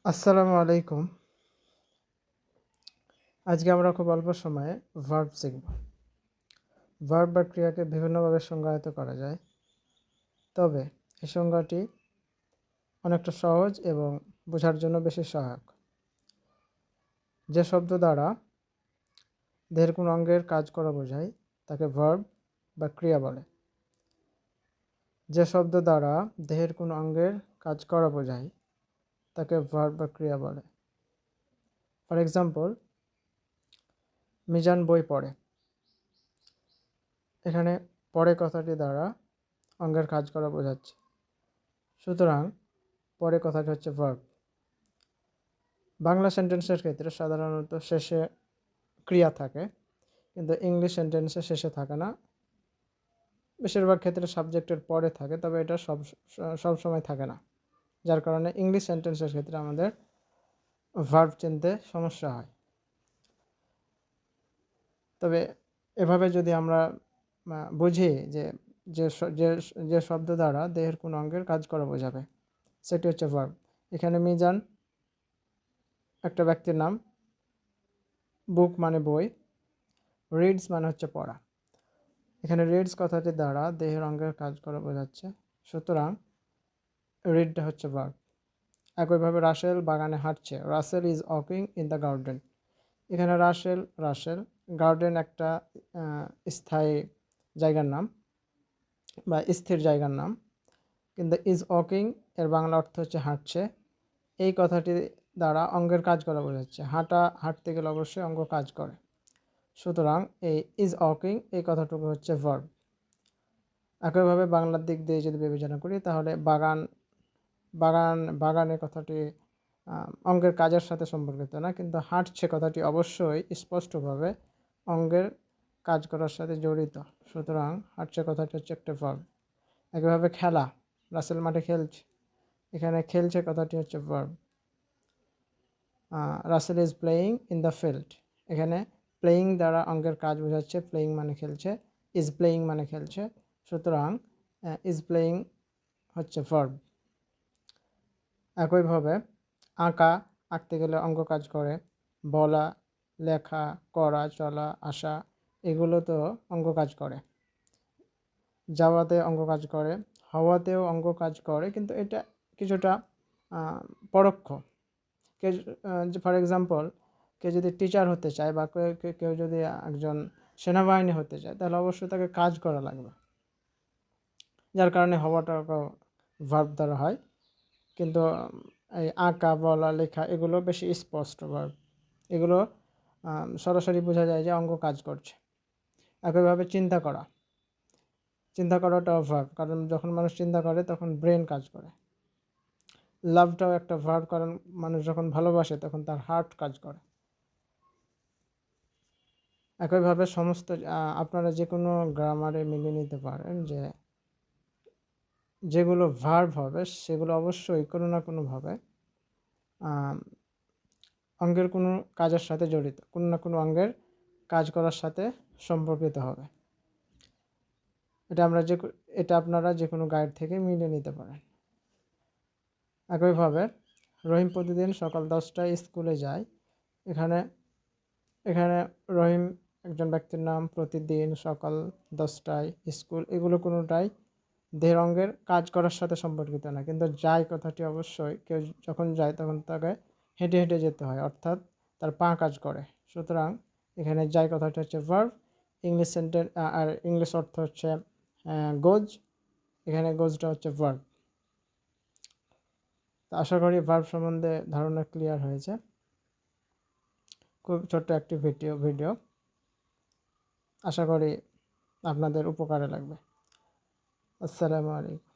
আসসালামু আলাইকুম। আজকে আমরা খুব অল্প সময়ে ভার্ব শিখব। ভার্ব বা ক্রিয়াকে বিভিন্নভাবে সংজ্ঞায়িত করা যায়, তবে এই সংজ্ঞাটি অনেকটা সহজ এবং বোঝার জন্য বেশি সহায়ক। যে শব্দ দ্বারা দেহের কোনো অঙ্গের কাজ করা বোঝায় তাকে ভার্ব বা ক্রিয়া বলে। যে শব্দ দ্বারা দেহের কোনো অঙ্গের কাজ করা বোঝায় তাকে ভার্ব বা ক্রিয়া বলে। ফর এক্সাম্পল, মিজান বই পড়ে। এখানে পড়ে কথাটি দ্বারা অঙ্গের কাজ করা বোঝাচ্ছে, সুতরাং পরে কথাটি হচ্ছে ভার্ব। বাংলা সেন্টেন্সের ক্ষেত্রে সাধারণত শেষে ক্রিয়া থাকে, কিন্তু ইংলিশ সেন্টেন্সে শেষে থাকে না। বেশিরভাগ ক্ষেত্রে সাবজেক্টের পরে থাকে, তবে এটা সব সময় থাকে না, যার কারণে ইংলিশ সেন্টেন্সের ক্ষেত্রে আমাদের ভার্ব চিনতে সমস্যা হয়। তবে এভাবে যদি আমরা বুঝি যে যে যে যে শব্দ দ্বারা দেহের কোনো অঙ্গের কাজ করা বোঝাবে, সেটি হচ্ছে ভার্ব। এখানে মিজান একটা ব্যক্তির নাম, বুক মানে বই, রিডস মানে হচ্ছে পড়া। এখানে রিডস কথাটি দ্বারা দেহের অঙ্গের কাজ করা বোঝাচ্ছে, সুতরাং রিডটা হচ্ছে ভার্ব। একইভাবে রাসেল বাগানে হাঁটছে। Russel is walking in the garden. এখানে রাসেল গার্ডেন একটা স্থায়ী জায়গার নাম বা স্থির জায়গার নাম, কিন্তু ইজ ওয়াকিং এর বাংলা অর্থ হচ্ছে হাঁটছে। এই কথাটি দ্বারা অঙ্গের কাজ করা বোঝাচ্ছে। হাঁটতে গেলে অবশ্যই অঙ্গ কাজ করে, সুতরাং এই ইজ ওয়াকিং এই কথাটুকু হচ্ছে ভার্ব। একইভাবে বাংলার দিক দিয়ে যদি বিবেচনা করি, তাহলে বাগানের কথাটি অঙ্গের কাজের সাথে সম্পর্কিত না, কিন্তু হাঁটছে কথাটি অবশ্যই স্পষ্টভাবে অঙ্গের কাজ করার সাথে জড়িত, সুতরাং হাঁটছে কথাটি হচ্ছে একটা ভার্ব। একইভাবে খেলা, রাসেল মাঠে খেলছে। এখানে খেলছে কথাটি হচ্ছে verb. Russel is playing in the field. এখানে প্লেয়িং দ্বারা অঙ্গের কাজ বোঝাচ্ছে। প্লেয়িং মানে খেলছে, ইজ প্লেয়িং মানে খেলছে, সুতরাং ইজ প্লেয়িং হচ্ছে ভার্ব। একইভাবে আঁকতে গেলে অঙ্গ কাজ করে। বলা, লেখা, করা, চলা, আসা, এগুলো তো অঙ্গ কাজ করে। যাওয়াতে অঙ্গ কাজ করে, হওয়াতেও অঙ্গ কাজ করে, কিন্তু এটা কিছুটা পরোক্ষ। ফর এক্সাম্পল, কেউ যদি টিচার হতে চায় বা কেউ যদি একজন সেনাবাহিনী হতে চায়, তাহলে অবশ্যই তাকে কাজ করা লাগবে, যার কারণে হওয়াটা ভার্ব দ্বারা হয়। কিন্তু এই আঁকা, বলা, লেখা এগুলো বেশি স্পষ্ট ভার্ব। এগুলো সরাসরি বোঝা যায় যে অঙ্গ কাজ করছে। একইভাবে চিন্তা করাটাও ভার্ব, কারণ যখন মানুষ চিন্তা করে তখন ব্রেন কাজ করে। লাভটাও একটা ভার্ব, কারণ মানুষ যখন ভালোবাসে তখন তার হার্ট কাজ করে। একইভাবে আপনারা যে কোনো গ্রামারে মিলিয়ে নিতে পারেন যে যেগুলো ভার্ব হবে সেগুলো অবশ্যই কোনো না কোনোভাবে অঙ্গের কোনো কাজের সাথে জড়িত, কোনো না কোনো অঙ্গের কাজ করার সাথে সম্পর্কিত হবে। এটা আপনারা যে কোনো গাইড থেকে মিলিয়ে নিতে পারেন। একইভাবে রহিম প্রতিদিন সকাল 10টায় স্কুলে যায়। এখানে এখানে রহিম একজন ব্যক্তির নাম, প্রতিদিন, সকাল 10টায়, স্কুল, এগুলো কোনোটাই দেহের অঙ্গের কাজ করার সাথে সম্পর্কিত না, কিন্তু যায় কথাটি অবশ্যই কেউ যখন যায় তখন তাকে হেঁটে হেঁটে যেতে হয়, অর্থাৎ তার পা কাজ করে, সুতরাং এখানে যায় কথাটি হচ্ছে ভার্ব। ইংলিশ অর্থ হচ্ছে গোজ। এখানে গোজটা হচ্ছে ভার্ব। তো আশা করি ভার্ব সম্বন্ধে ধারণা ক্লিয়ার হয়েছে। খুব ছোট্ট একটি ভিডিও আশা করি আপনাদের উপকারে লাগবে। আসসালামু আলাইকুম।